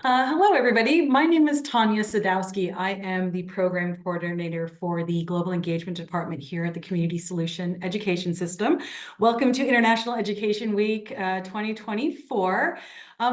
Hello, everybody. My name is Tanya Sadowski. I am the program coordinator for the Global Engagement Department here at the Community Solution Education System. Welcome to International Education Week 2024.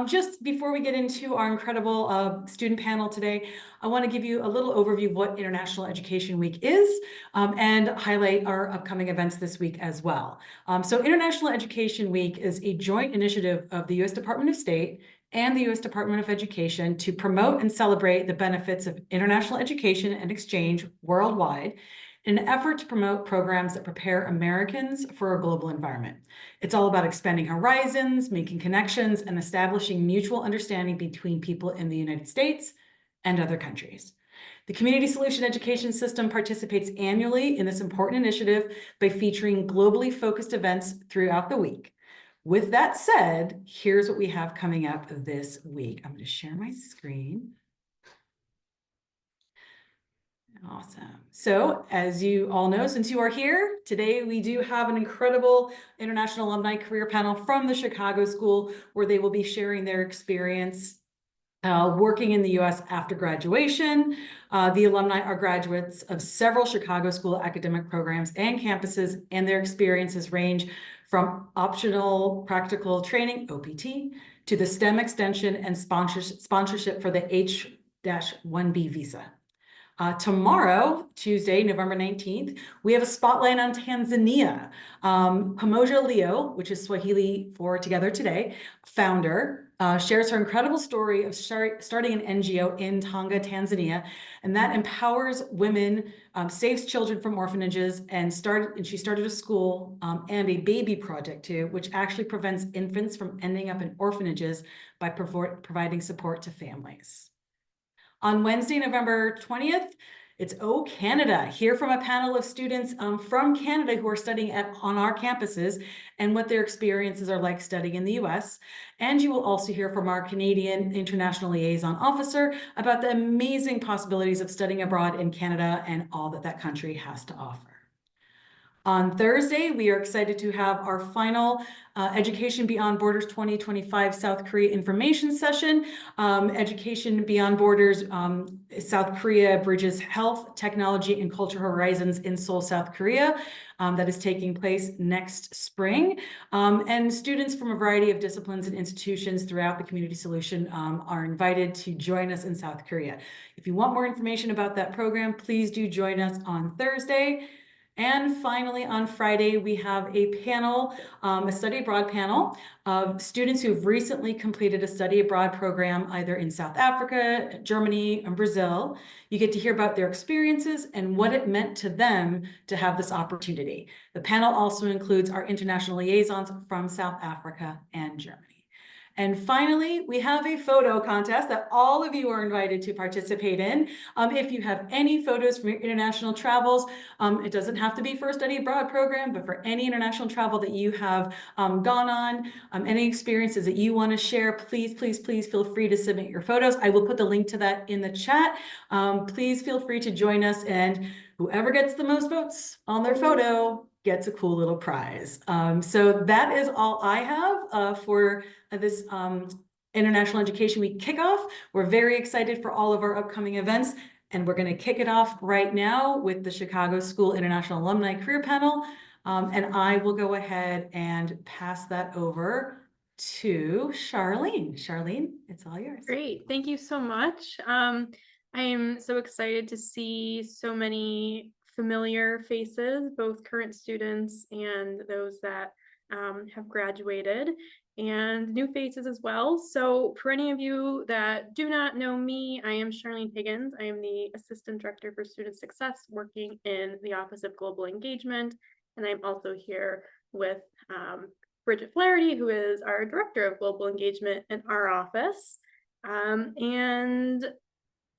Just before we get into our incredible student panel today, I want to give you a little overview of what International Education Week is and highlight our upcoming events this week as well. So International Education Week is a joint initiative of the U.S. Department of State and the U.S. Department of Education to promote and celebrate the benefits of international education and exchange worldwide in an effort to promote programs that prepare Americans for a global environment. It's all about expanding horizons, making connections, and establishing mutual understanding between people in the United States and other countries. The Community Solution Education System participates annually in this important initiative by featuring globally focused events throughout the week. With that said, here's what we have coming up this week. I'm going to share my screen. Awesome. So as you all know, since you are here, today we do have an incredible International Alumni Career Panel from the Chicago School where they will be sharing their experience working in the U.S. after graduation. The alumni are graduates of several Chicago School academic programs and campuses, and their experiences range from optional practical training, OPT, to the STEM extension and sponsorship for the H-1B visa. Tomorrow, Tuesday, November 19th, we have a spotlight on Tanzania. Pamoja Leo, which is Swahili for Together Today, founder, shares her incredible story of starting an NGO in Tanga, Tanzania, and that empowers women, saves children from orphanages, and she started a school and a baby project too, which actually prevents infants from ending up in orphanages by providing support to families. On Wednesday, November 20th, it's Oh Canada. Hear from a panel of students from Canada who are studying on our campuses and what their experiences are like studying in the US. And you will also hear from our Canadian International Liaison Officer about the amazing possibilities of studying abroad in Canada and all that that country has to offer. On Thursday, we are excited to have our final Education Beyond Borders 2025 South Korea information session. Education Beyond Borders, South Korea bridges health, technology, and cultural horizons in Seoul, South Korea. That is taking place next spring. And students from a variety of disciplines and institutions throughout the Community Solution are invited to join us in South Korea. If you want more information about that program, please do join us on Thursday. And finally, on Friday, we have a panel, a study abroad panel of students who have recently completed a study abroad program, either in South Africa, Germany, and Brazil. You get to hear about their experiences and what it meant to them to have this opportunity. The panel also includes our international liaisons from South Africa and Germany. And finally, we have a photo contest that all of you are invited to participate in. If you have any photos from your international travels, it doesn't have to be for a study abroad program, but for any international travel that you have gone on, any experiences that you want to share, please, please, please feel free to submit your photos. I will put the link to that in the chat. Please feel free to join us, and whoever gets the most votes on their photo gets a cool little prize. So that is all I have for this International Education Week kickoff. We're very excited for all of our upcoming events, and we're going to kick it off right now with the Chicago School International Alumni Career Panel. And I will go ahead and pass that over to Charlene. Charlene, it's all yours. Great. Thank you so much. I am so excited to see so many familiar faces, both current students and those that have graduated, and new faces as well. So for any of you that do not know me, I am Charlene Higgins. I am the Assistant Director for Student Success working in the Office of Global Engagement. And I'm also here with Bridget Flaherty, who is our Director of Global Engagement in our office. And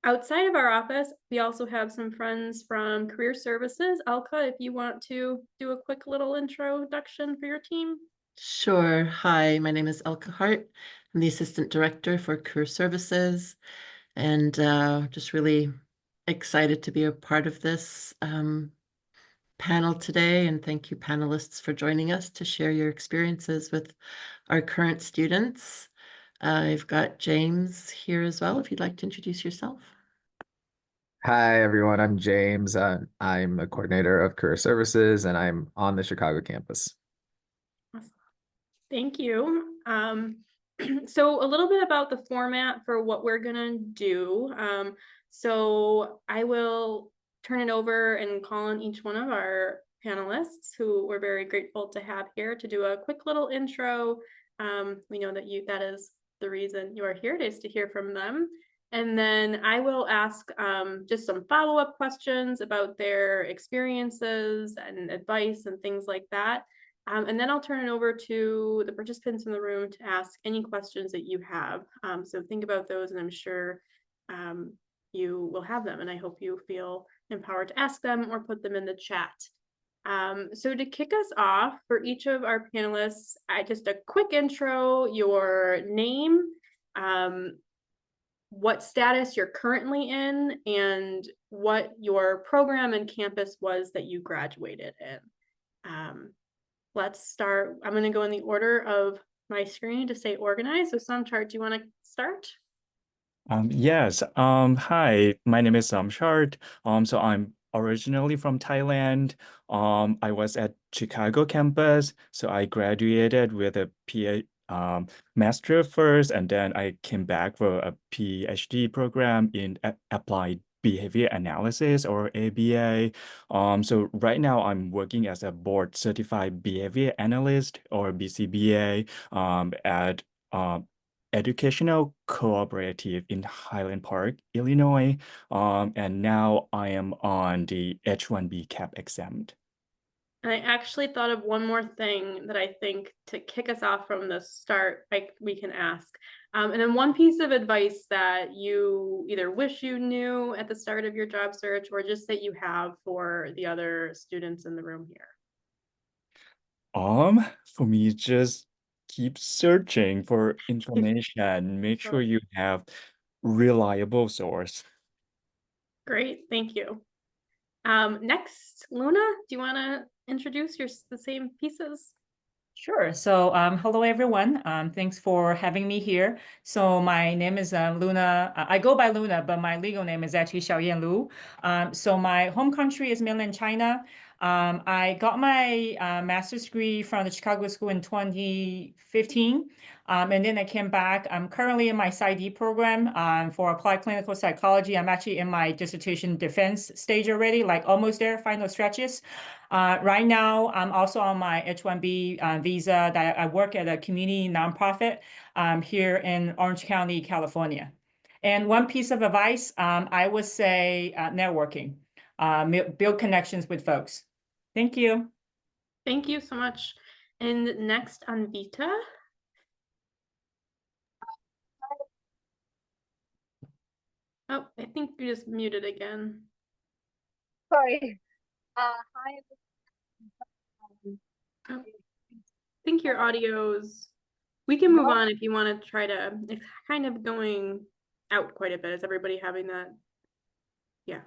outside of our office, we also have some friends from Career Services. Alka, if you want to do a quick little introduction for your team. Sure. Hi, my name is Elke Hart. I'm the Assistant Director for Career Services, and just really excited to be a part of this panel today. And thank you, panelists, for joining us to share your experiences with our current students. I've got James here as well, if you'd like to introduce yourself. Hi, everyone. I'm James. I'm a coordinator of career services, and I'm on the Chicago campus. Awesome. Thank you. So a little bit about the format for what we're gonna do. So I will turn it over and call on each one of our panelists, who we're very grateful to have here, to do a quick little intro. We know that that is the reason you are here, it is to hear from them. And then I will ask just some follow-up questions about their experiences and advice and things like that. And then I'll turn it over to the participants in the room to ask any questions that you have. So think about those, and I'm sure you will have them, and I hope you feel empowered to ask them or put them in the chat. So to kick us off, for each of our panelists, just a quick intro, your name, what status you're currently in, and what your program and campus was that you graduated in. Let's start. I'm going to go in the order of my screen to stay organized. So Samchart, do you want to start? Yes. Hi, my name is Samchart. So I'm originally from Thailand. I was at Chicago campus. So I graduated with a master first, and then I came back for a PhD program in applied behavior analysis, or ABA. So right now I'm working as a board certified behavior analyst, or BCBA, at educational cooperative in Highland Park, Illinois. And now I am on the H-1B CAP exam. And I actually thought of one more thing that I think to kick us off from the start, we can ask. And then one piece of advice that you either wish you knew at the start of your job search, or just that you have for the other students in the room here. For me, just keep searching for information. Make sure you have reliable source. Great, thank you. Next, Luna, do you want to introduce the same pieces? Sure. So hello, everyone. Thanks for having me here. So my name is Luna. I go by Luna, but my legal name is actually Xiaoyan Lu. So my home country is mainland China. I got my master's degree from the Chicago School in 2015. And then I came back. I'm currently in my PsyD program for applied clinical psychology. I'm actually in my dissertation defense stage already, like almost there, final stretches. Right now, I'm also on my H-1B visa that I work at a community nonprofit here in Orange County, California. And one piece of advice, I would say networking, build connections with folks. Thank you. Thank you so much. And next, Anvita. Oh, I think you just muted again. Sorry. Hi. I think your audio's, we can move on if you want to try to, it's kind of going out quite a bit. Is everybody having that? Yeah.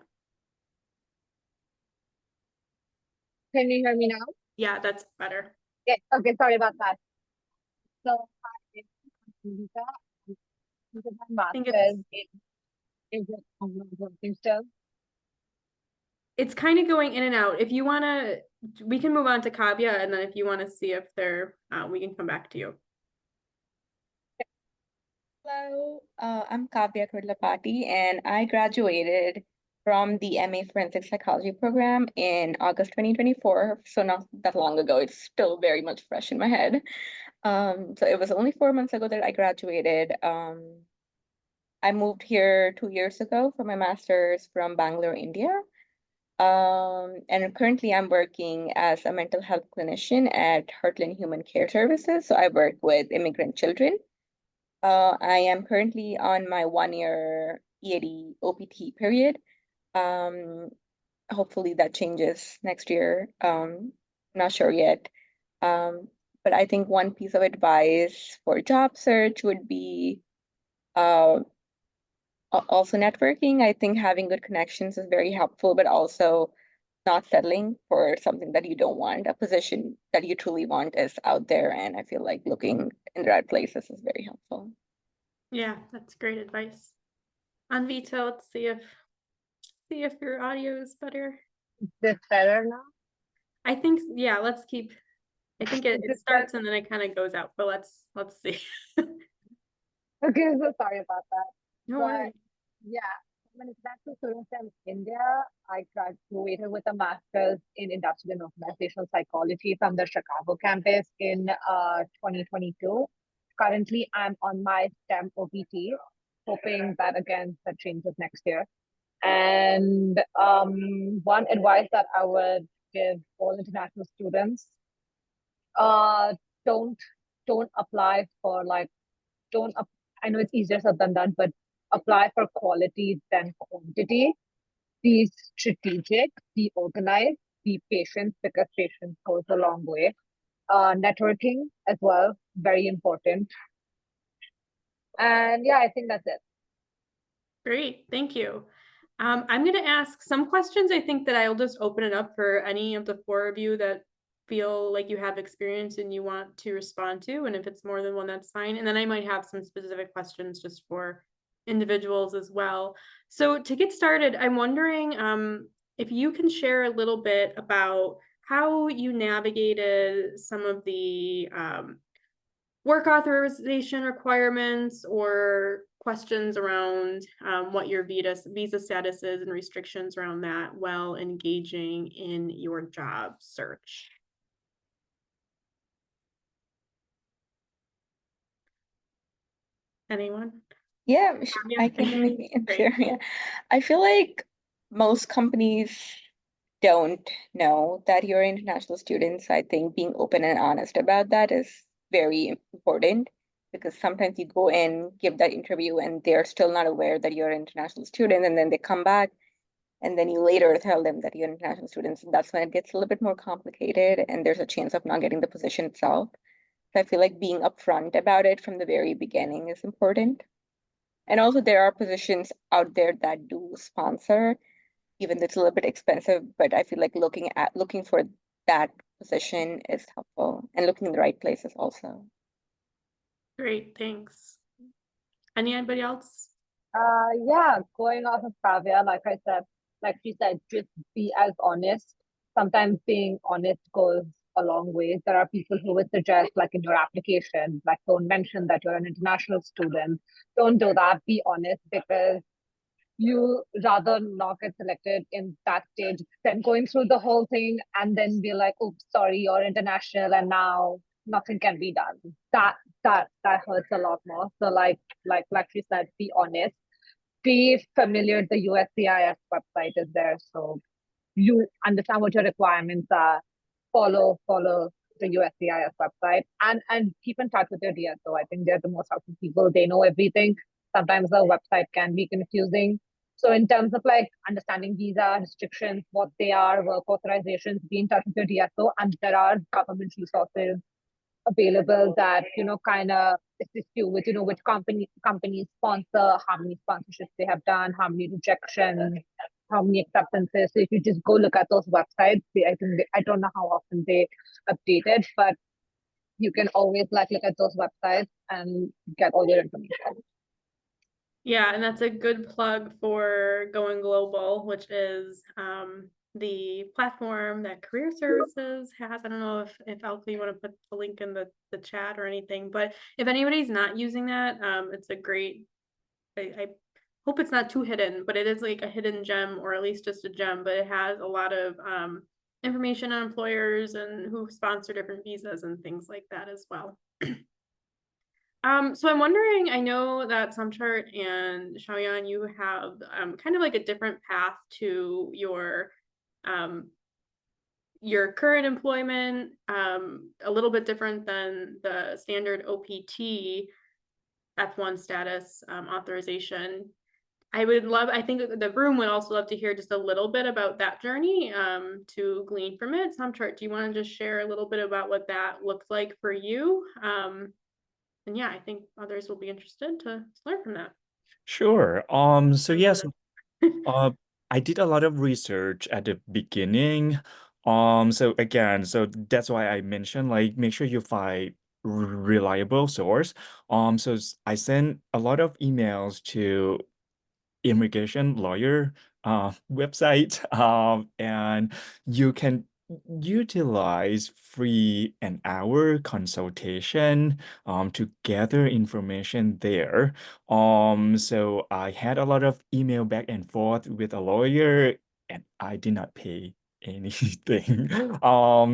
Can you hear me now? Yeah, that's better. Yeah. Okay, sorry about that. So, hi, Lisa. This is my I think master's in working still. it's kind of going in and out. If you want to, we can move on to Kavya, and then if you want to see if they're, we can come back to you. Hello, I'm Kavya Kurlapati, and I graduated from the MA Forensic Psychology program in August 2024. So not that long ago. It's still very much fresh in my head. So it was only 4 months ago that I graduated. I moved here 2 years ago for my master's from Bangalore, India. And currently I'm working as a mental health clinician at Heartland Human Care Services. So I work with immigrant children. I am currently on my 1-year EAD OPT period. Hopefully that changes next year. Not sure yet. But I think one piece of advice for job search would be also networking. I think having good connections is very helpful, but also not settling for something that you don't want. A position that you truly want is out there, and I feel like looking in the right places is very helpful. Yeah, that's great advice. Anvita, let's see if your audio is better. Is this better now? I think, yeah, let's keep, I think it Is it starts and then it kind of goes out, but let's see. Okay, so sorry about that. No But worries. yeah, I'm an international student from India. I graduated with a master's in industrial and organizational psychology from the Chicago campus in 2022. Currently, I'm on my STEM OPT, hoping that again that changes next year. And one advice that I would give all international students, uh, don't don't apply for like don't ap- I know it's easier said than done, but apply for quality than quantity. Be strategic, be organized, be patient because patience goes a long way. Networking as well, very important. And yeah, I think that's it. Great, thank you. I'm going to ask some questions. I think that I'll just open it up for any of the four of you that feel like you have experience and you want to respond to. And if it's more than one, that's fine. And then I might have some specific questions just for individuals as well. So to get started, I'm wondering if you can share a little bit about how you navigated some of the work authorization requirements or questions around what your visa status is and restrictions around that while engaging in your job search. Anyone? Yeah, Yeah. I can maybe Great. share. Yeah. I feel like most companies don't know that you're international students. I think being open and honest about that is very important because sometimes you go in, give that interview, and they're still not aware that you're an international student, and then they come back and then you later tell them that you're international students. And that's when it gets a little bit more complicated and there's a chance of not getting the position itself. So I feel like being upfront about it from the very beginning is important. And also there are positions out there that do sponsor, even though it's a little bit expensive, but I feel like looking for that position is helpful and looking in the right places also. Great, thanks. Anybody else? Yeah, going off of Kavya, like she said, just be as honest. Sometimes being honest goes a long way. There are people who would suggest, like in your application, like don't mention that you're an international student. Don't do that. Be honest because you rather not get selected in that stage than going through the whole thing and then be like, oops, sorry, you're international and now nothing can be done. That hurts a lot more. So like she said, be honest. Be familiar. The USCIS website is there, so you understand what your requirements are. Follow the USCIS website and keep in touch with your DSO. I think they're the most helpful people. They know everything. Sometimes the website can be confusing. So in terms of like understanding visa restrictions, what they are, work authorizations, be in touch with your DSO. And there are government resources available that kind of assist you with which companies sponsor, how many sponsorships they have done, how many rejections, how many acceptances. So if you just go look at those websites, I don't know how often they update it, but you can always like look at those websites and get all your information. Yeah, and that's a good plug for Going Global, which is the platform that Career Services has. I don't know if Alka, you want to put the link in the chat or anything, but if anybody's not using that, it's a great, I hope it's not too hidden, but it is like a hidden gem or at least just a gem, but it has a lot of information on employers and who sponsor different visas and things like that as well. So I'm wondering, I know that Samchart and Xiaoyan, you have kind of like a different path to your current employment, a little bit different than the standard OPT F1 status authorization. I think the room would also love to hear just a little bit about that journey to glean from it. Samchart, do you want to just share a little bit about what that looked like for you? And yeah, I think others will be interested to learn from that. Sure. So yes, I did a lot of research at the beginning. So again, so that's why I mentioned like make sure you find reliable source. So I sent a lot of emails to immigration lawyer website, and you can utilize free an hour consultation to gather information there. So I had a lot of email back and forth with a lawyer, and I did not pay anything.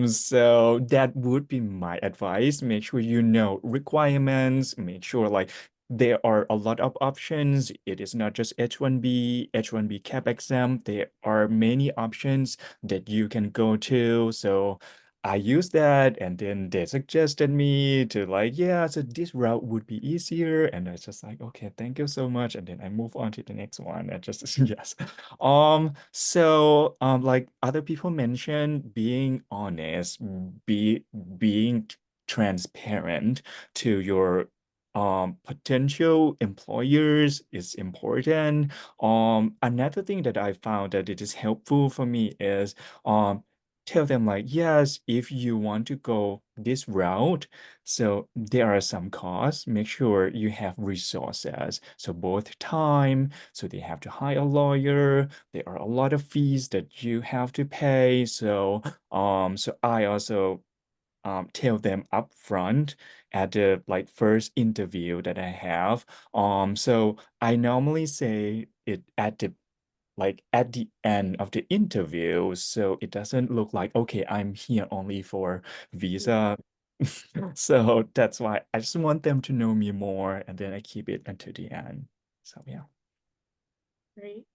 So that would be my advice. Make sure you know requirements, make sure like there are a lot of options. It is not just H1B, H1B cap exam. There are many options that you can go to. So I used that, and then they suggested me to like, yeah, so this route would be easier. And I was just like, okay, thank you so much. And then I move on to the next one. And just yes. Like other people mentioned, being honest, being transparent to your potential employers is important. Another thing that I found that it is helpful for me is tell them like, yes, if you want to go this route, so there are some costs. Make sure you have resources. So both time, so they have to hire a lawyer. There are a lot of fees that you have to pay. So I also tell them upfront at the like first interview that I have. So I normally say it at the at the end of the interview, so it doesn't look like, okay, I'm here only for visa. So that's why I just want them to know me more, and then I keep it until the end. So yeah. Great.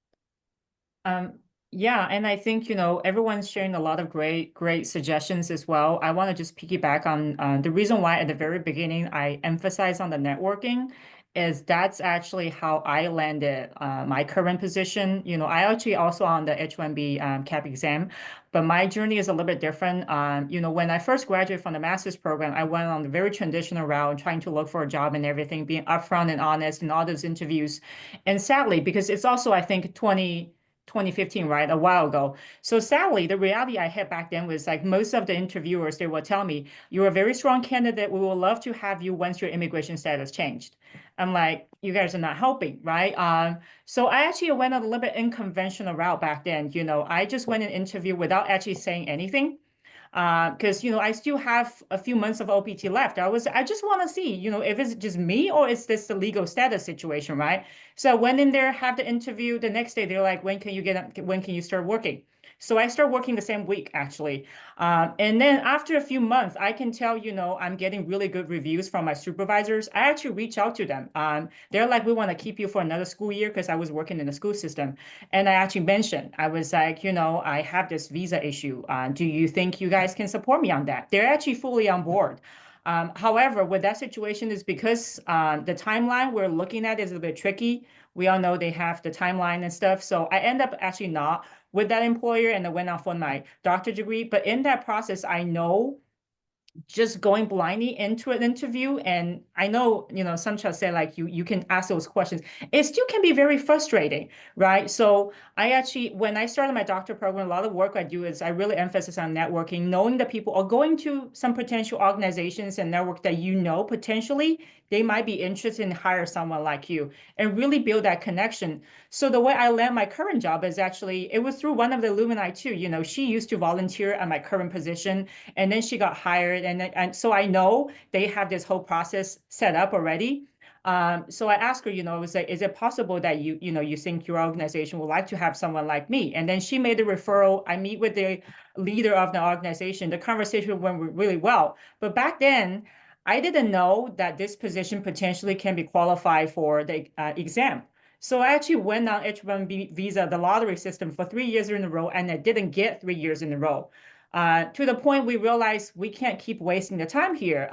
Yeah, and I think, everyone's sharing a lot of great suggestions as well. I want to just piggyback on the reason why at the very beginning I emphasize on the networking is that's actually how I landed my current position. I actually also on the H1B CAP exam, but my journey is a little bit different. When I first graduated from the master's program, I went on the very traditional route, trying to look for a job and everything, being upfront and honest in all those interviews. And sadly, because it's also, I think, 2015, right? A while ago. So sadly, the reality I had back then was like most of the interviewers, they would tell me, you're a very strong candidate. We will love to have you once your immigration status changed. I'm like, you guys are not helping, right? So I actually went a little bit unconventional route back then. I just went and interviewed without actually saying anything. Because I still have a few months of OPT left. I just want to see, if it's just me or is this the legal status situation, right? So I went in there, have the interview. The next day, they're like, when can you start working? So I start working the same week, actually. And then after a few months, I can tell, I'm getting really good reviews from my supervisors. I actually reach out to them. They're like, we want to keep you for another school year because I was working in the school system. And I actually mentioned, I was like, I have this visa issue. Do you think you guys can support me on that? They're actually fully on board. However, with that situation is because the timeline we're looking at is a bit tricky. We all know they have the timeline and stuff. So I end up actually not with that employer and I went off on my doctorate degree. But in that process, I know just going blindly into an interview, and I know, some shall say like you can ask those questions. It still can be very frustrating, right? So I actually, when I started my doctor program, a lot of work I do is I really emphasize on networking, knowing the people or going to some potential organizations and network that potentially they might be interested in hire someone like you and really build that connection. So the way I land my current job is actually, it was through one of the alumni too. She used to volunteer at my current position and then she got hired. And so I know they have this whole process set up already. So I asked her, it was like, is it possible that you think your organization would like to have someone like me? And then she made a referral. I meet with the leader of the organization. The conversation went really well. But back then, I didn't know that this position potentially can be qualified for the exam. So I actually went on H1B visa, the lottery system, for 3 years in a row, and I didn't get 3 years in a row. To the point we realized we can't keep wasting the time here.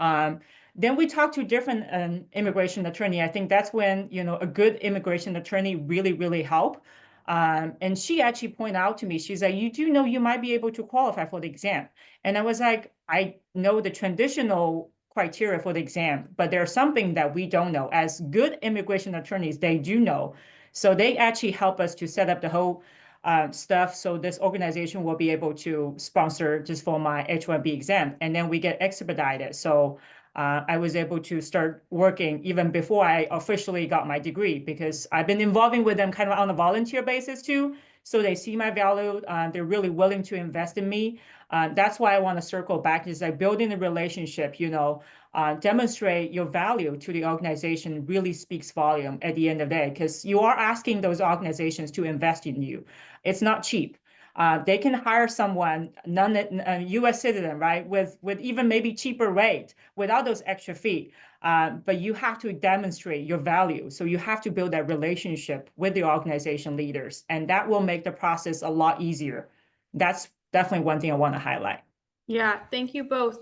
Then we talked to different immigration attorney. I think that's when, a good immigration attorney really help. And she actually pointed out to me, she's like, you do know you might be able to qualify for the exam. And I was like, I know the traditional criteria for the exam, but there's something that we don't know. As good immigration attorneys, they do know. So they actually help us to set up the whole stuff. So this organization will be able to sponsor just for my H1B exam, and then we get expedited. So I was able to start working even before I officially got my degree, because I've been involving with them kind of on a volunteer basis too. So they see my value. They're really willing to invest in me. That's why I want to circle back, is like building a relationship, demonstrate your value to the organization really speaks volume at the end of the day, because you are asking those organizations to invest in you. It's not cheap. They can hire someone, U.S. citizen, right, with even maybe cheaper rate without those extra fee. But you have to demonstrate your value. So you have to build that relationship with the organization leaders, and that will make the process a lot easier. That's definitely one thing I want to highlight. Yeah, thank you both.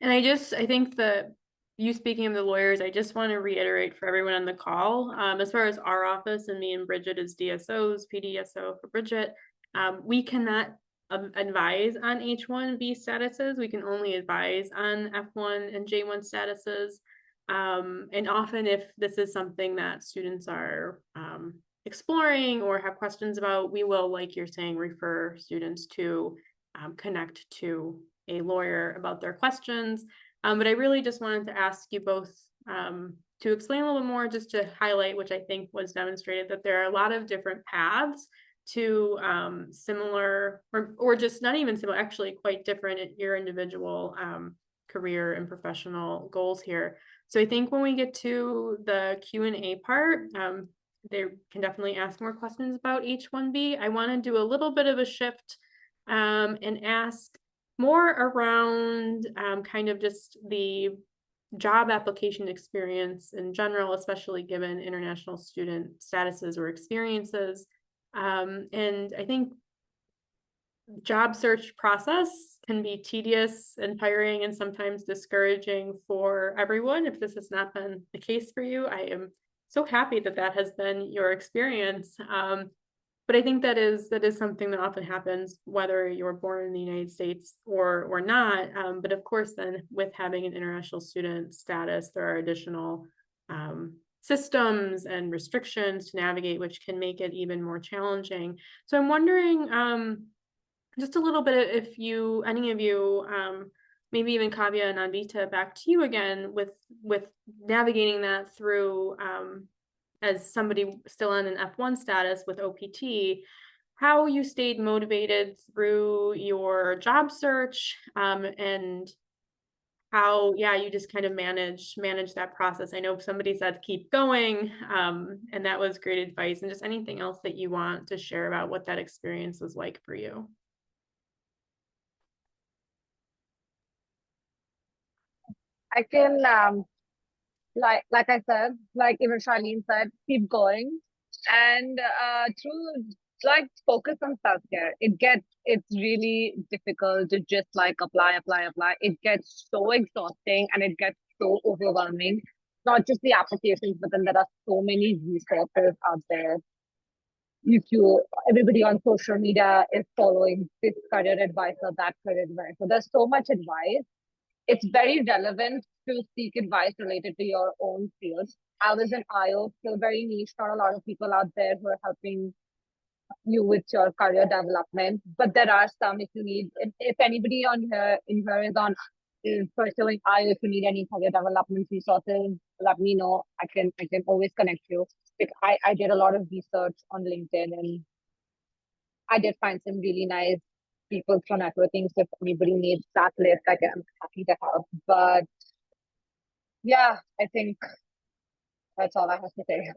And I think that you speaking of the lawyers, I just want to reiterate for everyone on the call, as far as our office and me and Bridget as DSOs, PDSO for Bridget, we cannot advise on H-1B statuses. We can only advise on F1 and J-1 statuses. And often if this is something that students are exploring or have questions about, we will, like you're saying, refer students to connect to a lawyer about their questions. But I really just wanted to ask you both to explain a little bit more, just to highlight, which I think was demonstrated, that there are a lot of different paths to similar or just not even similar, actually quite different at your individual career and professional goals here. So I think when we get to the Q&A part, they can definitely ask more questions about H-1B. I want to do a little bit of a shift and ask more around kind of just the job application experience in general, especially given international student statuses or experiences. And I think job search process can be tedious and tiring and sometimes discouraging for everyone. If this has not been the case for you, I am so happy that that has been your experience. But I think that is something that often happens, whether you're born in the United States or not. But of course, then with having an international student status, there are additional systems and restrictions to navigate, which can make it even more challenging. So I'm wondering just a little bit if any of you, maybe even Kavya and Anvita, back to you again with navigating that through as somebody still on an F1 status with OPT, how you stayed motivated through your job search, and how, you just kind of manage that process. I know somebody said keep going, and that was great advice. And just anything else that you want to share about what that experience was like for you. I can like I said, like even Charlene said, keep going, and through like focus on self-care. It's really difficult to just like apply. It gets so exhausting and it gets so overwhelming. Not just the applications, but then there are so many resources out there. Everybody on social media is following this career advisor, that career advisor. There's so much advice. It's very relevant to seek advice related to your own field. I was in IO, still very niche, not a lot of people out there who are helping you with your career development. But there are some, if you need, if anybody on here is pursuing IO, if you need any career development resources, let me know. I can always connect you. I did a lot of research on LinkedIn, and I did find some really nice people for networking. So if anybody needs that list, I'm happy to help. But yeah, I think that's all I have to say.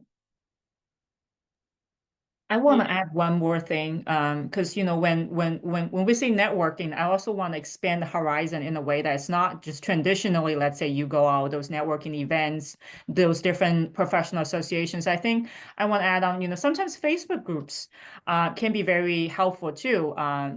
I want to add one more thing, because when we say networking, I also want to expand the horizon in a way that it's not just traditionally, let's say you go out those networking events, those different professional associations. I think I want to add on, sometimes Facebook groups can be very helpful too.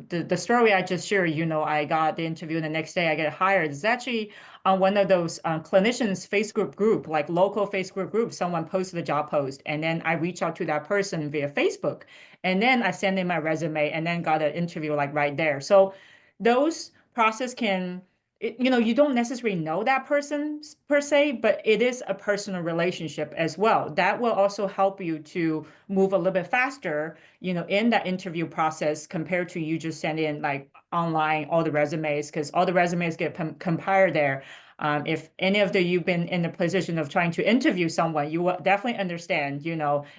The story I just shared, I got the interview and the next day I get hired. It's actually on one of those clinicians Facebook group, like local Facebook group. Someone posted a job post, and then I reach out to that person via Facebook, and then I send in my resume, and then got an interview like right there. So those process can, you don't necessarily know that person per se, but it is a personal relationship as well. That will also help you to move a little bit faster, in that interview process compared to you just send in like online all the resumes, because all the resumes get compiled there. If any of you've been in the position of trying to interview someone, you will definitely understand,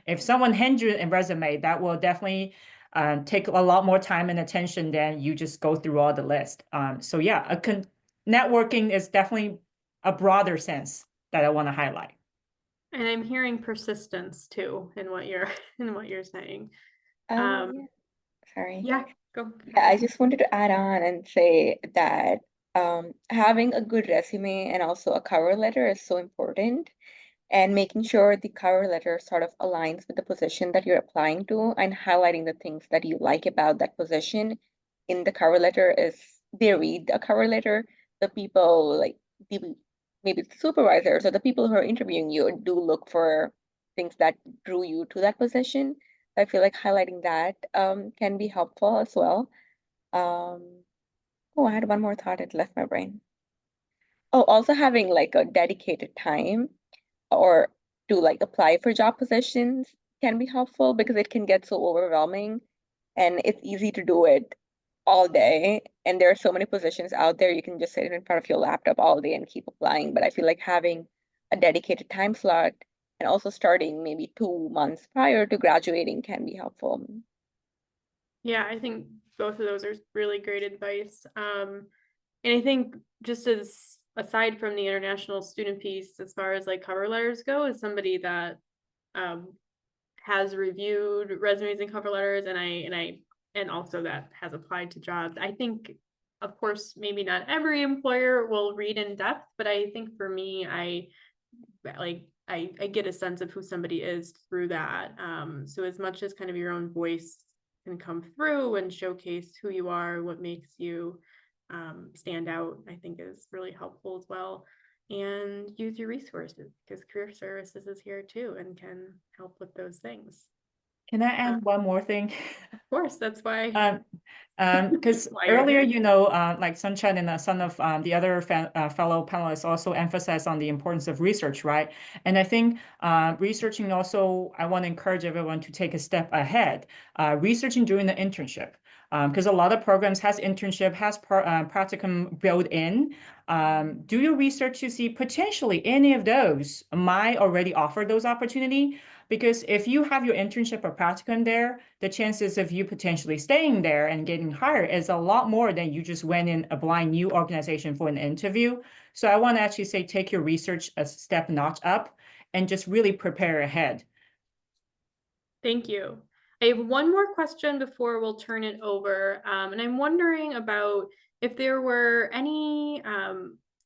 if someone hands you a resume, that will definitely take a lot more time and attention than you just go through all the list. So yeah, networking is definitely a broader sense that I want to highlight. And I'm hearing persistence too in what you're saying. Yeah. Sorry. Yeah, go. Yeah, I just wanted to add on and say that having a good resume and also a cover letter is so important, and making sure the cover letter sort of aligns with the position that you're applying to, and highlighting the things that you like about that position in the cover letter. Is they read a cover letter, the people like maybe the supervisors or the people who are interviewing you do look for things that drew you to that position. I feel like highlighting that can be helpful as well. Oh, I had one more thought, it left my brain. Oh, also having like a dedicated time or to like apply for job positions can be helpful, because it can get so overwhelming and it's easy to do it all day. And there are so many positions out there, you can just sit in front of your laptop all day and keep applying. But I feel like having a dedicated time slot and also starting maybe 2 months prior to graduating can be helpful. Yeah, I think both of those are really great advice. And I think just as aside from the international student piece, as far as like cover letters go, as somebody that has reviewed resumes and cover letters, and also that has applied to jobs, I think, of course, maybe not every employer will read in depth, but I think for me, I get a sense of who somebody is through that. So as much as kind of your own voice can come through and showcase who you are, what makes you stand out, I think is really helpful as well. And use your resources, because career services is here too and can help with those things. Can I add one more thing? Of course, that's why. Because Why you're earlier, here. like Sunshine and some of the other fellow panelists also emphasized on the importance of research, right? And I think researching also, I want to encourage everyone to take a step ahead, researching during the internship. Because a lot of programs has internship, has practicum built in. Do your research to see potentially any of those might already offer those opportunity. Because if you have your internship or practicum there, the chances of you potentially staying there and getting hired is a lot more than you just went in applying new organization for an interview. So I want to actually say, take your research a step notch up and just really prepare ahead. Thank you. I have one more question before we'll turn it over. And I'm wondering about if there were any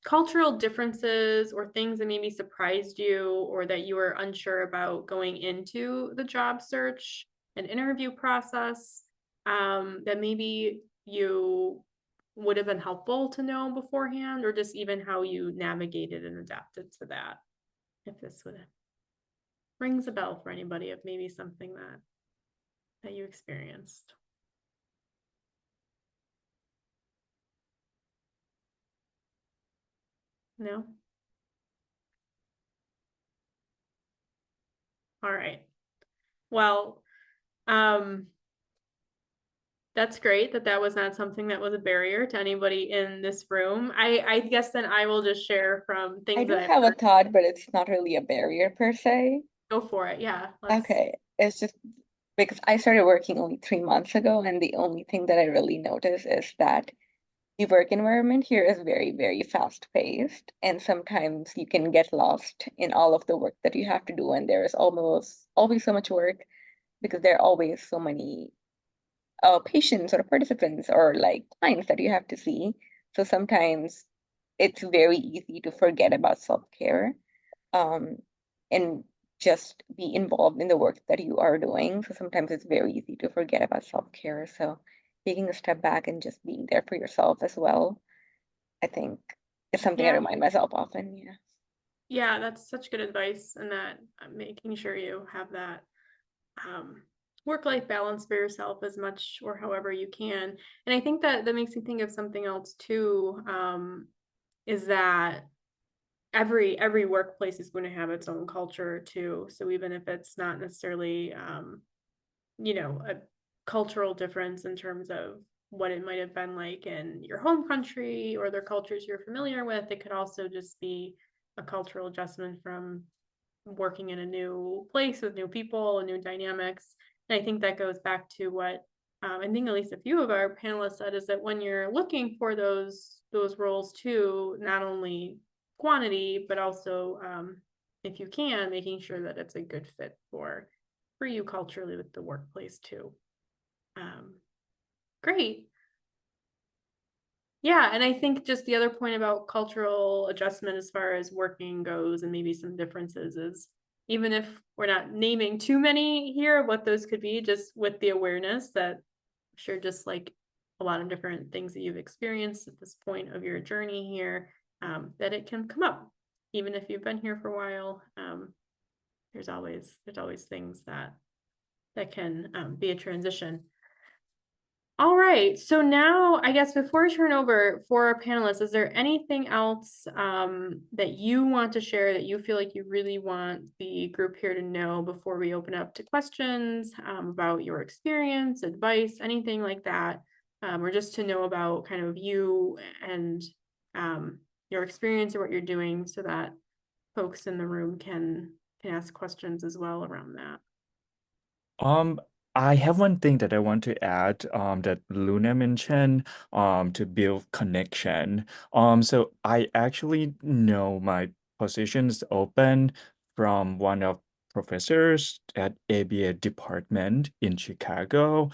cultural differences or things that maybe surprised you or that you were unsure about going into the job search and interview process, that maybe you would have been helpful to know beforehand, or just even how you navigated and adapted to that. If this would rings a bell for anybody of maybe something that you experienced. No? All right. Well, that's great that was not something that was a barrier to anybody in this room. I guess then I will just share from things I do that I've have a heard. thought, but it's not really a barrier per se. Go for it. Yeah. Okay, it's just because I started working only 3 months ago, and the only thing that I really notice is that the work environment here is very, very fast paced, and sometimes you can get lost in all of the work that you have to do, and there is almost always so much work because there are always so many patients or participants or like clients that you have to see. So sometimes it's very easy to forget about self-care. And just be involved in the work that you are doing. So sometimes it's very easy to forget about self-care. So taking a step back and just being there for yourself as well, I think is something I Yeah. remind myself often. Yeah. Yeah, that's such good advice, and that making sure you have that work-life balance for yourself as much or however you can. And I think that makes me think of something else too, is that every workplace is going to have its own culture too. So even if it's not necessarily a cultural difference in terms of what it might have been like in your home country or their cultures you're familiar with. It could also just be a cultural adjustment from working in a new place with new people and new dynamics. And I think that goes back to what I think at least a few of our panelists said, is that when you're looking for those roles too, not only quantity, but also if you can, making sure that it's a good fit for you culturally with the workplace too. Great. Yeah, and I think just the other point about cultural adjustment as far as working goes and maybe some differences is, even if we're not naming too many here, what those could be, just with the awareness that I'm sure, just like a lot of different things that you've experienced at this point of your journey here, that it can come up, even if you've been here for a while. There's always things that can be a transition. All right, so now I guess before I turn over for our panelists, is there anything else that you want to share that you feel like you really want the group here to know before we open up to questions about your experience, advice, anything like that, or just to know about kind of you and your experience or what you're doing, so that folks in the room can ask questions as well around that? I have one thing that I want to add, that Luna mentioned, to build connection. So I actually know my position is open from one of professors at ABA department in Chicago.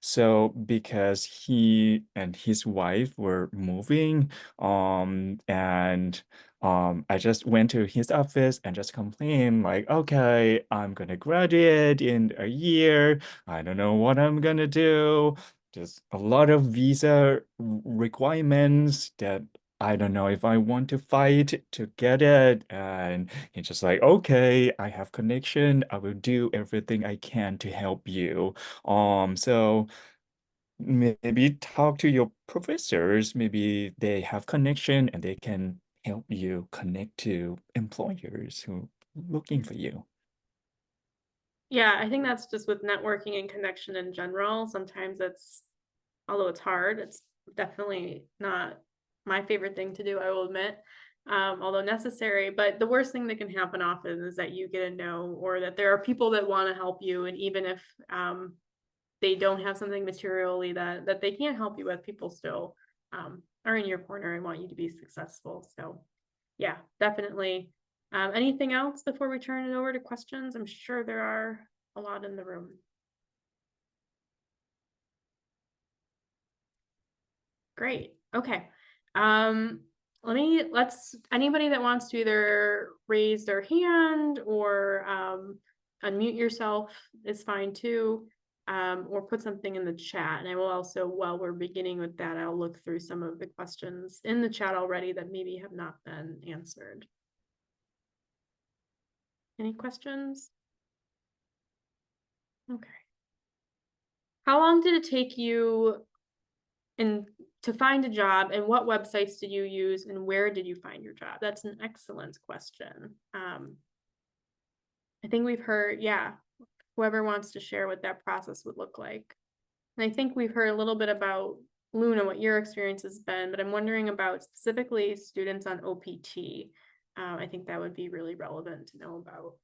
So because he and his wife were moving, and I just went to his office and just complained like, okay, I'm gonna graduate in a year. I don't know what I'm gonna do. Just a lot of visa requirements that I don't know if I want to fight to get it. And he's just like, okay, I have connection. I will do everything I can to help you. So maybe talk to your professors. Maybe they have connection and they can help you connect to employers who looking for you. Yeah, I think that's just with networking and connection in general. Sometimes although it's hard, it's definitely not my favorite thing to do, I will admit, although necessary. But the worst thing that can happen often is that you get a no, or that there are people that want to help you. And even if they don't have something materially that they can't help you with, people still are in your corner and want you to be successful. So yeah, definitely. Anything else before we turn it over to questions? I'm sure there are a lot in the room. Great. Okay. Anybody that wants to either raise their hand or unmute yourself is fine too, or put something in the chat. And I will also, while we're beginning with that, I'll look through some of the questions in the chat already that maybe have not been answered. Any questions? Okay. How long did it take you to find a job, and what websites did you use, and where did you find your job? That's an excellent question. I think we've heard, yeah, whoever wants to share what that process would look like. And I think we've heard a little bit about, Luna, what your experience has been, but I'm wondering about specifically students on OPT. I think that would be really relevant to know about.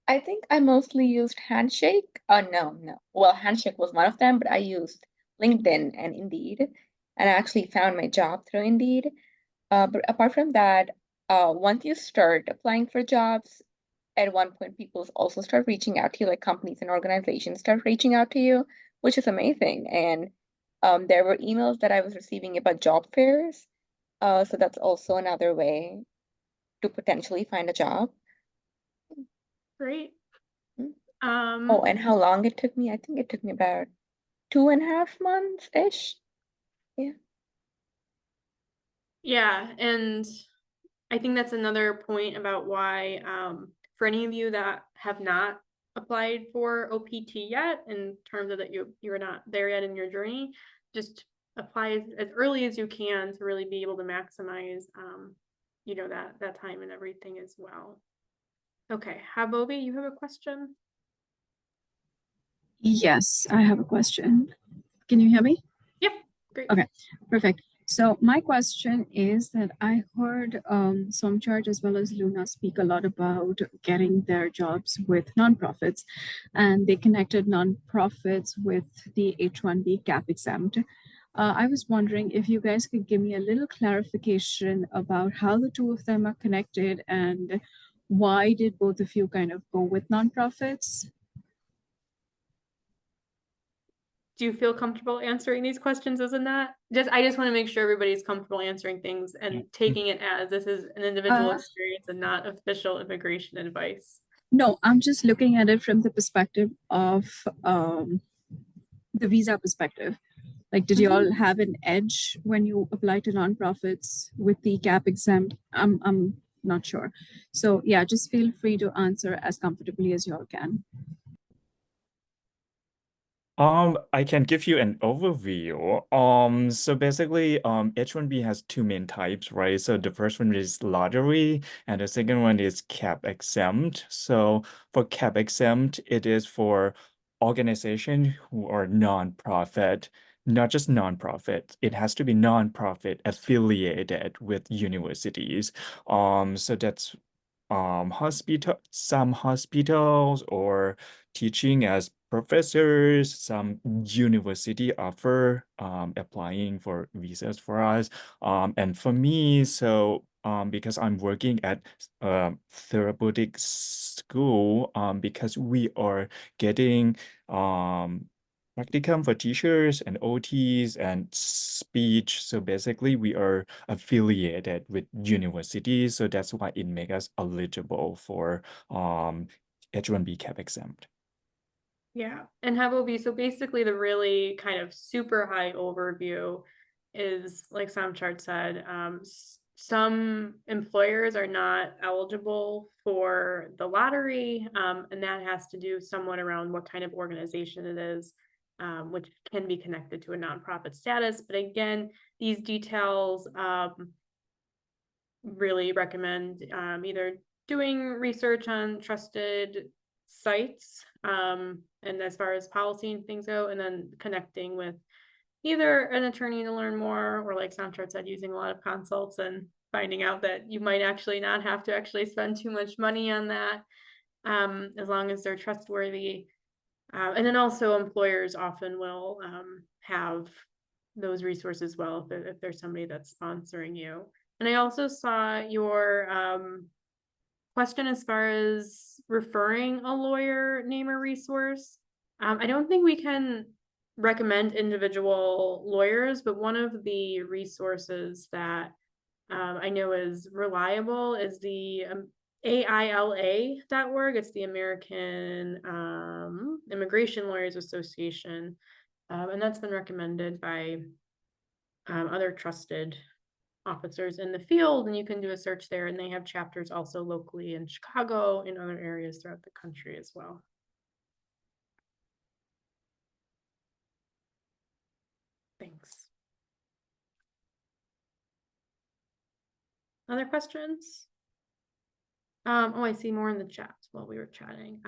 I think I mostly used Handshake. No. Well, Handshake was one of them, but I used LinkedIn and Indeed, and I actually found my job through Indeed. But apart from that, once you start applying for jobs, at one point people also start reaching out to you, like companies and organizations start reaching out to you, which is amazing. And there were emails that I was receiving about job fairs. So that's also another way to potentially find a job. Great. Oh, and how long it took me? I think it took me about 2.5 months-ish. Yeah. Yeah, and I think that's another point about why, for any of you that have not applied for OPT yet, in terms of that you're not there yet in your journey, just apply as early as you can to really be able to maximize, that time and everything as well. Okay, Habobi, you have a question? Yes, I have a question. Can you hear me? Yep, great. Okay, perfect. So my question is that I heard Somchart as well as Luna speak a lot about getting their jobs with nonprofits, and they connected nonprofits with the H-1B cap exempt. I was wondering if you guys could give me a little clarification about how the two of them are connected and why did both of you kind of go with nonprofits? Do you feel comfortable answering these questions, isn't that? I just want to make sure everybody's comfortable answering things and taking it as this is an individual experience and not official immigration advice. No, I'm just looking at it from the perspective of the visa perspective. Like, did you all have an edge when you apply to nonprofits with the cap exempt? I'm not sure. So yeah, just feel free to answer as comfortably as you all can. I can give you an overview. So basically, H-1B has two main types, right? So the first one is lottery, and the second one is cap exempt. So for cap exempt, it is for organizations who are nonprofit, not just nonprofit. It has to be nonprofit affiliated with universities. So that's some hospitals or teaching as professors, some university offer applying for visas for us. And for me, so because I'm working at therapeutic school, because we are getting practicum for teachers and OTs and speech. So basically we are affiliated with universities. So that's why it makes us eligible for H-1B cap exempt. Yeah, and how will be so basically the really kind of super high overview is like Samchart said, some employers are not eligible for the lottery, and that has to do somewhat around what kind of organization it is, which can be connected to a nonprofit status. But again, these details really recommend either doing research on trusted sites, and as far as policy and things go, and then connecting with either an attorney to learn more, or like Samchart said, using a lot of consults and finding out that you might actually not have to actually spend too much money on that, as long as they're trustworthy. And then also employers often will have those resources well if there's somebody that's sponsoring you. And I also saw your question as far as referring a lawyer name or resource. I don't think we can recommend individual lawyers, but one of the resources that I know is reliable is the AILA.org. It's the American Immigration Lawyers Association. And that's been recommended by other trusted officers in the field, and you can do a search there, and they have chapters also locally in Chicago and other areas throughout the country as well. Thanks. Other questions? Oh, I see more in the chat while we were chatting.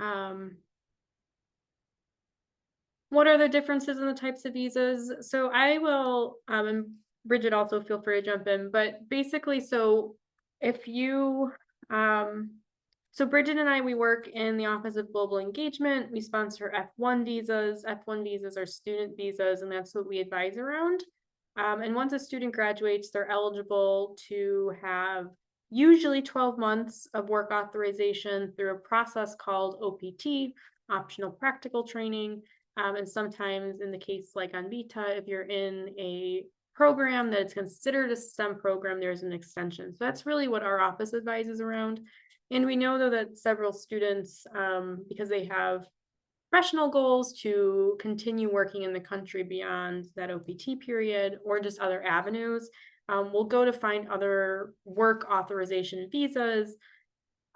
What are the differences in the types of visas? So I will, and Bridget also feel free to jump in, but basically, so if you, so Bridget and I, we work in the Office of Global Engagement. We sponsor F1 visas. F1 visas are student visas, and that's what we advise around. And once a student graduates, they're eligible to have usually 12 months of work authorization through a process called OPT, optional practical training. And sometimes in the case like on Vita, if you're in a program that is considered a STEM program, there's an extension. So that's really what our office advises around. And we know though that several students, because they have professional goals to continue working in the country beyond that OPT period or just other avenues, will go to find other work authorization visas.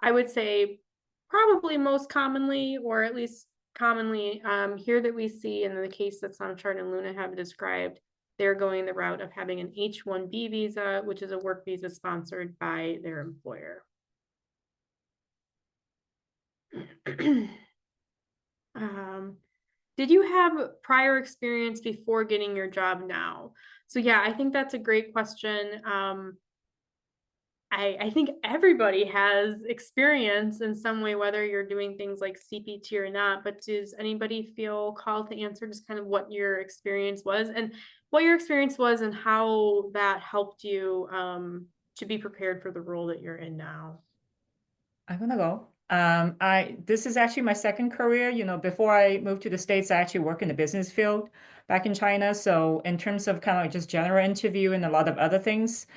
I would say probably most commonly, or at least commonly here that we see in the case that Samchart and Luna have described, they're going the route of having an H-1B visa, which is a work visa sponsored by their employer. did you have prior experience before getting your job now? So yeah, I think that's a great question. I think everybody has experience in some way, whether you're doing things like CPT or not, but does anybody feel called to answer just kind of what your experience was and how that helped you to be prepared for the role that you're in now? I'm gonna go. This is actually my second career. You know, before I moved to the States, I actually worked in the business field back in China. So in terms of kind of like just general interview and a lot of other things,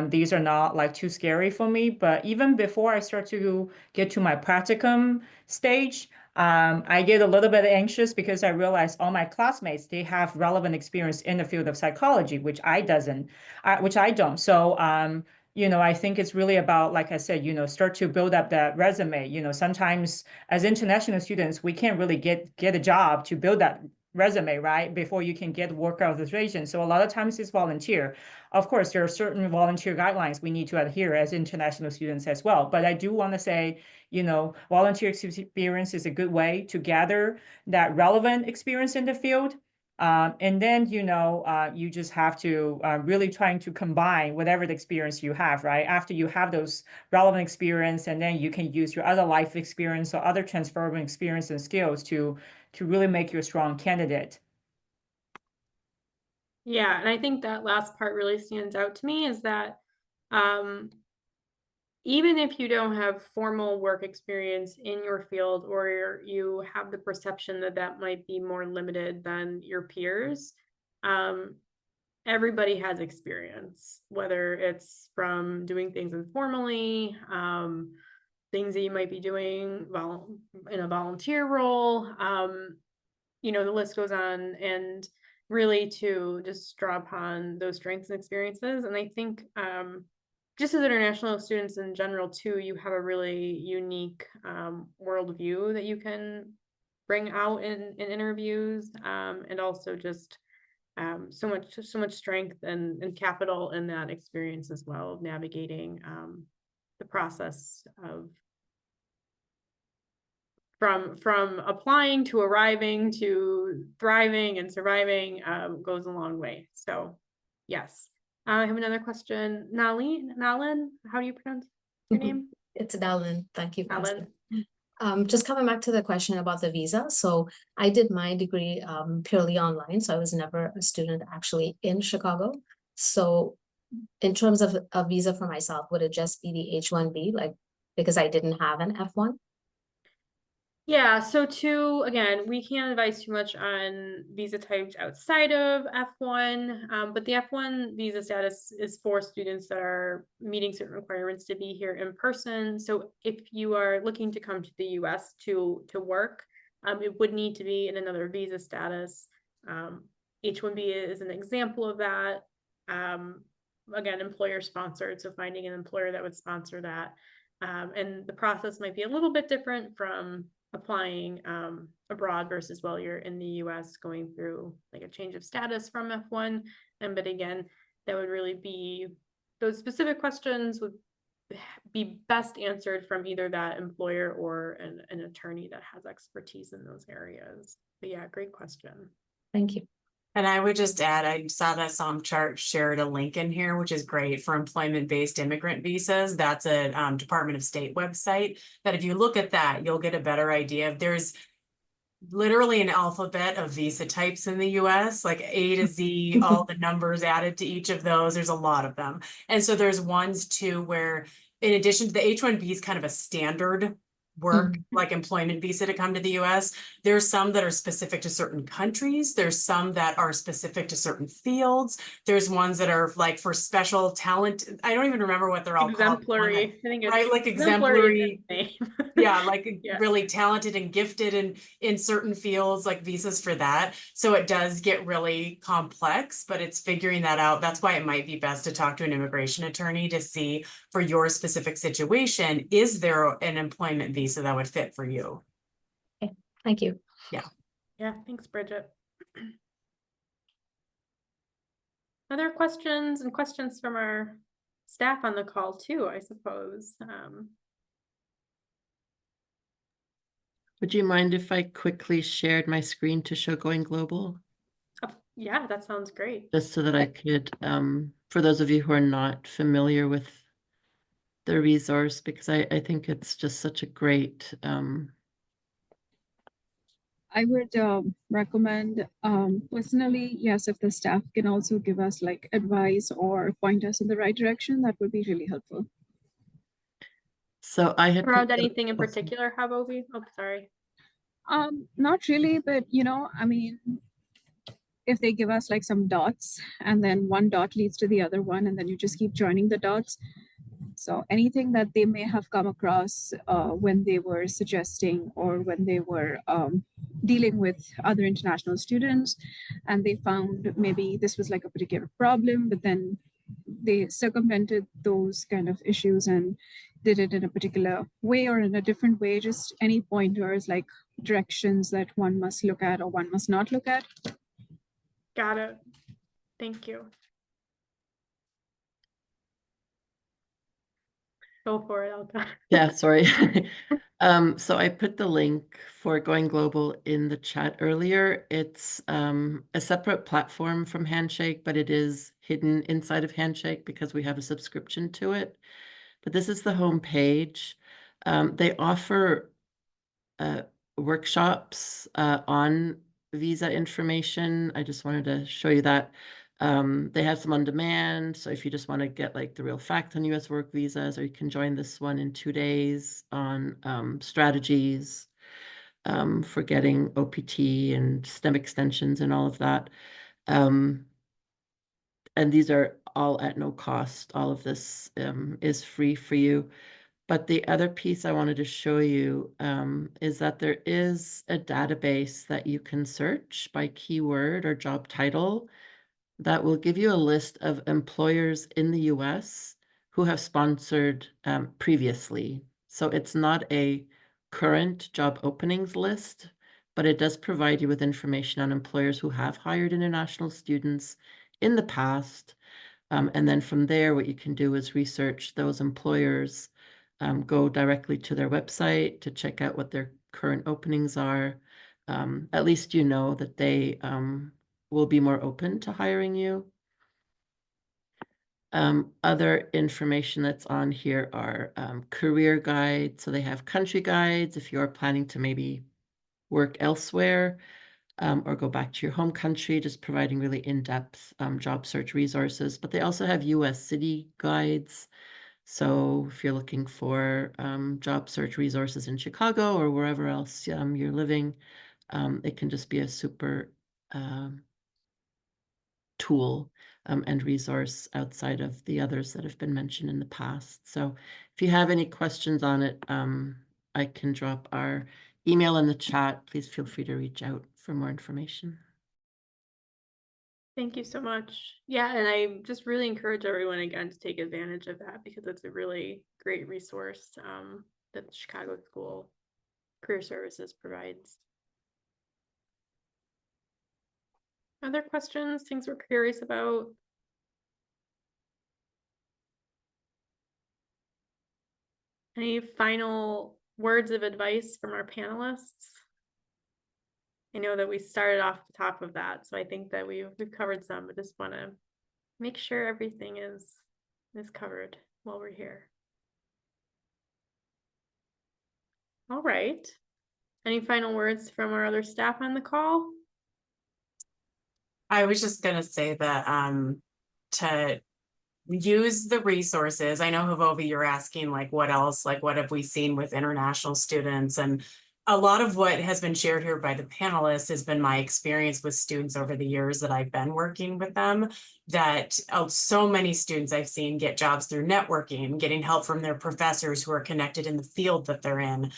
these are not like too scary for me. But even before I start to get to my practicum stage, I get a little bit anxious because I realize all my classmates, they have relevant experience in the field of psychology, which I don't. So you know, I think it's really about, like I said, you know, start to build up that resume. You know, sometimes as international students, we can't really get a job to build that resume, right? Before you can get work authorization. So a lot of times it's volunteer. Of course, there are certain volunteer guidelines we need to adhere as international students as well. But I do want to say, you know, volunteer experience is a good way to gather that relevant experience in the field. And then, you know, you just have to really trying to combine whatever the experience you have, right? After you have those relevant experience, and then you can use your other life experience or other transferable experience and skills to really make you a strong candidate. Yeah, and I think that last part really stands out to me is that um, even if you don't have formal work experience in your field, or you have the perception that that might be more limited than your peers, everybody has experience, whether it's from doing things informally, things that you might be doing in a volunteer role. You know, the list goes on, and really to just draw upon those strengths and experiences. And I think just as international students in general too, you have a really unique worldview that you can bring out in interviews, and also just so much strength and capital in that experience as well, of navigating the process of from applying to arriving to thriving and surviving, goes a long way. So yes. I have another question. Nalin, how do you pronounce your name? It's Dallin. Thank you for Nalin. asking. Just coming back to the question about the visa. So I did my degree purely online. So I was never a student actually in Chicago. So in terms of a visa for myself, would it just be the H-1B, like because I didn't have an F1? Yeah, so again, we can't advise too much on visa types outside of F1, but the F1 visa status is for students that are meeting certain requirements to be here in person. So if you are looking to come to the US to work, it would need to be in another visa status. H-1B is an example of that. Again, employer sponsored, so finding an employer that would sponsor that. And the process might be a little bit different from applying abroad versus while you're in the US, going through like a change of status from F1. But again, that would really be, those specific questions would be best answered from either that employer or an attorney that has expertise in those areas. But yeah, great question. Thank you. And I would just add, I saw that chart shared a link in here, which is great for employment-based immigrant visas. That's a Department of State website. That if you look at that, you'll get a better idea. There's literally an alphabet of visa types in the US, like A to Z, all the numbers added to each of those. There's a lot of them. And so there's ones too where, in addition to the H-1B is kind of a standard work, like employment visa to come to the US. There's some that are specific to certain countries. There's some that are specific to certain fields. There's ones that are like for special talent. I don't even remember what they're all exemplary. called. I think it's right, like exemplary. Yeah, like yeah. really talented and gifted in certain fields, like visas for that. So it does get really complex, but it's figuring that out. That's why it might be best to talk to an immigration attorney to see for your specific situation, is there an employment visa that would fit for you? Okay. Thank you. Yeah. Yeah, thanks, Bridget. Other questions from our staff on the call too, I suppose. Would you mind if I quickly shared my screen to show Going Global? Yeah, that sounds great. Just so that I could, for those of you who are not familiar with the resource, because I think it's just such a great, I would recommend personally, yes, if the staff can also give us like advice or point us in the right direction, that would be really helpful. so I had Around put the- anything in particular, how about we? Oh, sorry. Not really, but I mean, if they give us like some dots and then one dot leads to the other one, and then you just keep joining the dots. So anything that they may have come across when they were suggesting or when they were dealing with other international students, and they found maybe this was like a particular problem, but then they circumvented those kind of issues and did it in a particular way or in a different way, just any pointers like directions that one must look at or one must not look at. Got it. Thank you. Go for it, Elka. Yeah, sorry. So I put the link for Going Global in the chat earlier. It's a separate platform from Handshake, but it is hidden inside of Handshake because we have a subscription to it. But this is the home page. They offer workshops on visa information. I just wanted to show you that. They have some on demand. So if you just want to get like the real fact on US work visas, or you can join this one in 2 days on strategies for getting OPT and STEM extensions and all of that. And these are all at no cost. All of this is free for you. But the other piece I wanted to show you is that there is a database that you can search by keyword or job title that will give you a list of employers in the US who have sponsored previously. So it's not a current job openings list, but it does provide you with information on employers who have hired international students in the past. And then from there, what you can do is research those employers, go directly to their website to check out what their current openings are. At least you know that they will be more open to hiring you. Other information that's on here are career guides. So they have country guides if you're planning to maybe work elsewhere. Or go back to your home country, just providing really in-depth job search resources. But they also have US city guides. So if you're looking for job search resources in Chicago or wherever else you're living, it can just be a super tool and resource outside of the others that have been mentioned in the past. So if you have any questions on it, I can drop our email in the chat. Please feel free to reach out for more information. Thank you so much. Yeah, and I just really encourage everyone again to take advantage of that because it's a really great resource that the Chicago School Career Services provides. Other questions, things we're curious about? Any final words of advice from our panelists? I know that we started off the top of that, so I think that we've covered some, but just want to make sure everything is covered while we're here. All right. Any final words from our other staff on the call? I was just gonna say that to use the resources. I know, Havovi, you're asking like what else, like what have we seen with international students? And a lot of what has been shared here by the panelists has been my experience with students over the years that I've been working with them, that so many students I've seen get jobs through networking, getting help from their professors who are connected in the field that they're in,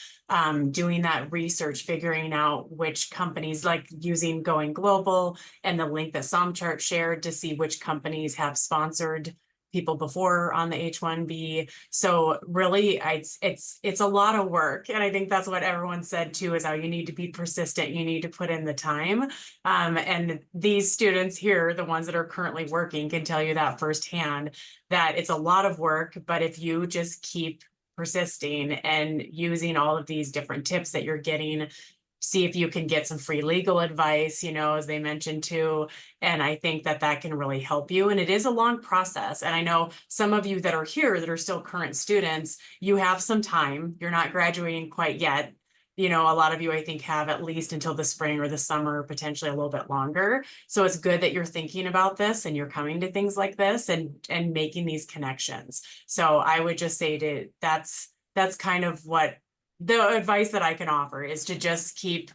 doing that research, figuring out which companies, like using Going Global and the link that Somchart shared to see which companies have sponsored people before on the H-1B. So really, it's a lot of work. And I think that's what everyone said too, is how you need to be persistent. You need to put in the time. And these students here, the ones that are currently working, can tell you that firsthand, that it's a lot of work. But if you just keep persisting and using all of these different tips that you're getting. See if you can get some free legal advice, you know, as they mentioned too. And I think that that can really help you. And it is a long process. And I know some of you that are here that are still current students, you have some time. You're not graduating quite yet. You know, a lot of you, I think, have at least until the spring or the summer, potentially a little bit longer. So it's good that you're thinking about this and you're coming to things like this and making these connections. So I would just say that's kind of what the advice that I can offer is to just keep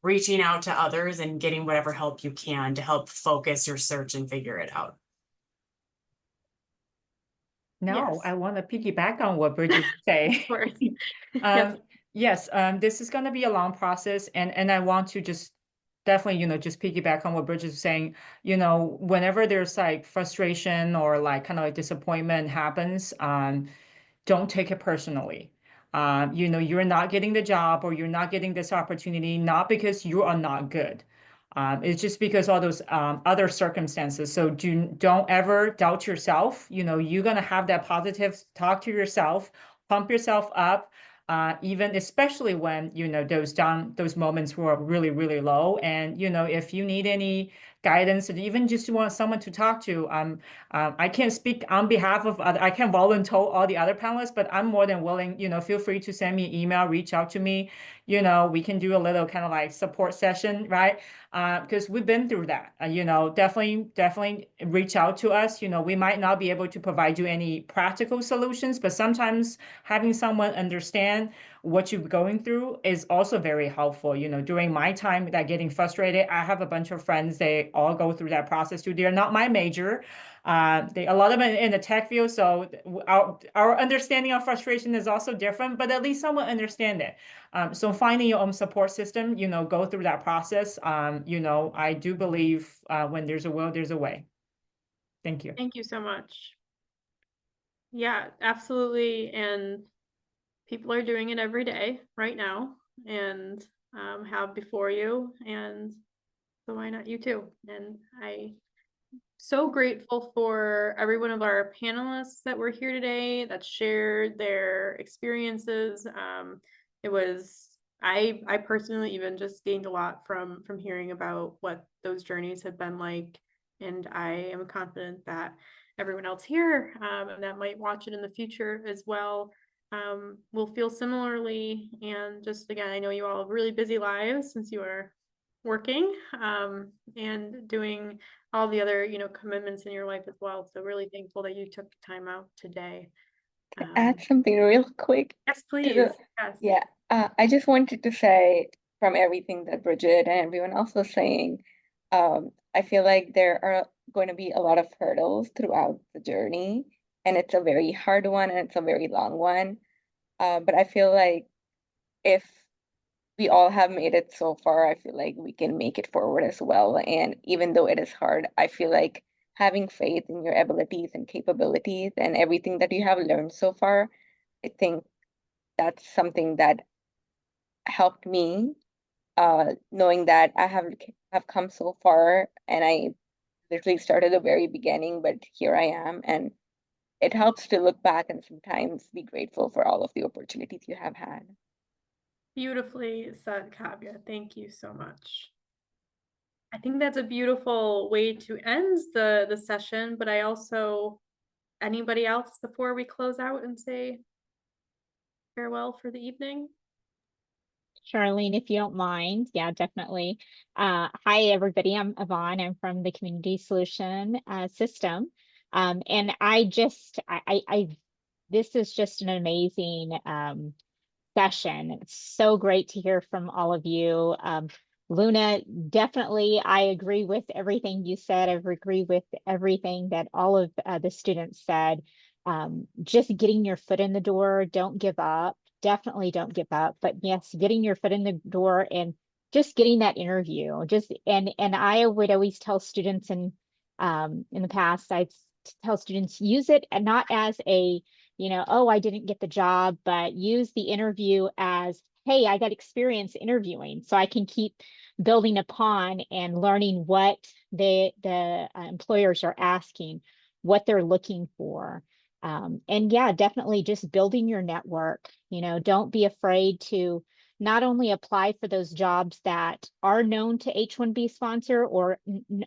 reaching out to others and getting whatever help you can to help focus your search and figure it out. No, Yes. I want to piggyback on what Bridget say. Of course. Yes, this is going to be a long process, and I want to just definitely, just piggyback on what Bridget is saying. Whenever there's like frustration or like kind of like disappointment happens, don't take it personally. You're not getting the job or you're not getting this opportunity, not because you are not good. It's just because all those other circumstances. So don't ever doubt yourself. You're gonna have that positive talk to yourself, pump yourself up. Even especially when those moments were really, really low. And if you need any guidance, and even just want someone to talk to, I can't speak on behalf of other, I can't volunteer all the other panelists, but I'm more than willing, feel free to send me an email, reach out to me. We can do a little kind of like support session, right? Because we've been through that. Definitely reach out to us. We might not be able to provide you any practical solutions, but sometimes having someone understand what you're going through is also very helpful. During my time that getting frustrated, I have a bunch of friends, they all go through that process too. They're not my major. A lot of them in the tech field, so our understanding of frustration is also different, but at least someone understand it. So finding your own support system, go through that process. I do believe when there's a will, there's a way. Thank you. Thank you so much. Yeah, absolutely. And people are doing it every day right now and have before you. And so why not you too? And I so grateful for every one of our panelists that were here today that shared their experiences. I personally even just gained a lot from hearing about what those journeys have been like. And I am confident that everyone else here and that might watch it in the future as well will feel similarly. And just again, I know you all have really busy lives since you are working and doing all the other commitments in your life as well. So really thankful that you took time out today. Add something real quick. Yes, to please. the- Yes. Yeah, I just wanted to say from everything that Bridget and everyone else was saying, I feel like there are going to be a lot of hurdles throughout the journey, and it's a very hard one and it's a very long one. But I feel like if we all have made it so far, I feel like we can make it forward as well. And even though it is hard, I feel like having faith in your abilities and capabilities and everything that you have learned so far, I think that's something that helped me, knowing that I have come so far and I literally started at the very beginning, but here I am. And it helps to look back and sometimes be grateful for all of the opportunities you have had. Beautifully said, Kavya. Thank you so much. I think that's a beautiful way to end the session, but I also, anybody else before we close out and say farewell for the evening? Charlene, if you don't mind. Yeah, definitely. Hi, everybody. I'm Yvonne. I'm from the Community Solution System. And this is just an amazing session. It's so great to hear from all of you. Luna, definitely, I agree with everything you said. I agree with everything that all of the students said. Just getting your foot in the door, don't give up. Definitely don't give up. But yes, getting your foot in the door and just getting that interview. And I would always tell students in the past, I'd tell students, use it and not as a oh, I didn't get the job, but use the interview as, hey, I got experience interviewing, so I can keep building upon and learning what the employers are asking, what they're looking for. And yeah, definitely just building your network. Don't be afraid to not only apply for those jobs that are known to H-1B sponsor or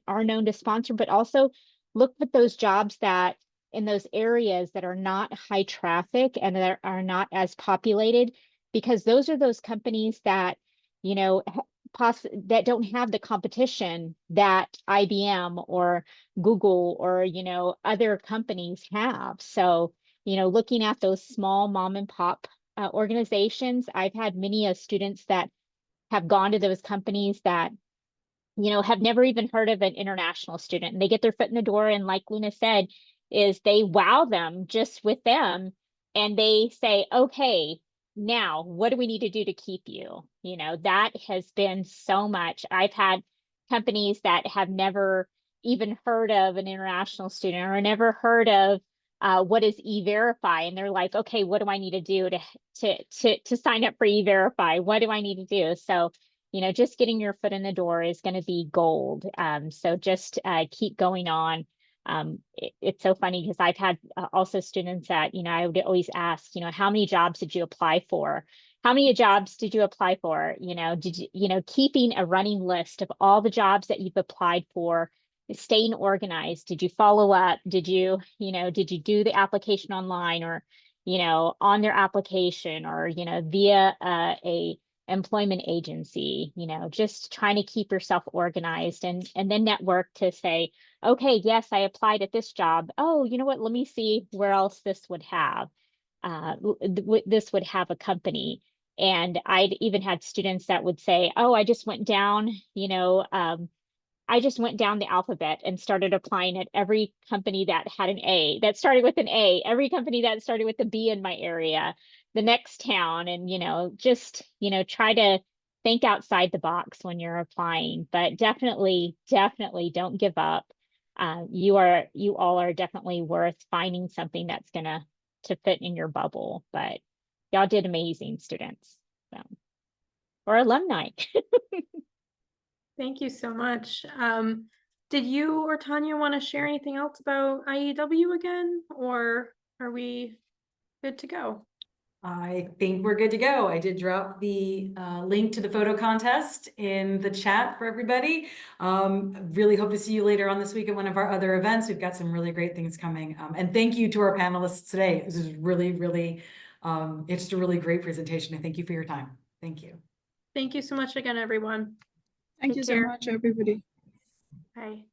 are known to sponsor, but also look at those jobs that in those areas that are not high traffic and that are not as populated, because those are those companies that, that don't have the competition that IBM or Google or, other companies have. So, looking at those small mom and pop organizations, I've had many students that have gone to those companies that have never even heard of an international student, and they get their foot in the door, and like Luna said, is they wow them just with them, and they say, okay, now what do we need to do to keep you? That has been so much. I've had companies that have never even heard of an international student or never heard of what is E-Verify, and they're like, okay, what do I need to do to sign up for E-Verify? What do I need to do? So just getting your foot in the door is going to be gold. So just keep going on. It's so funny because I've had also students that, I would always ask, how many jobs did you apply for? How many jobs did you apply for? Did you, keeping a running list of all the jobs that you've applied for, staying organized. Did you follow up? Did you do the application online or, on their application or, via a employment agency, just trying to keep yourself organized and then network to say, okay, yes, I applied at this job. Oh, you know what? Let me see where else this would have. This would have a company. And I'd even had students that would say, oh, I just went down, I just went down the alphabet and started applying at every company that had an A, that started with an A, every company that started with a B in my area, the next town, and, just, try to think outside the box when you're applying, but definitely don't give up. You all are definitely worth finding something that's gonna to fit in your bubble, but y'all did amazing, students, so, or alumni. Thank you so much. Did you or Tanya want to share anything else about IEW again, or are we good to go? I think we're good to go. I did drop the link to the photo contest in the chat for everybody. Really hope to see you later on this week at one of our other events. We've got some really great things coming. And thank you to our panelists today. This is really, really, it's just a really great presentation. And thank you for your time. Thank you. Thank you so much again, everyone. Thank Take you so care. much, everybody. Bye.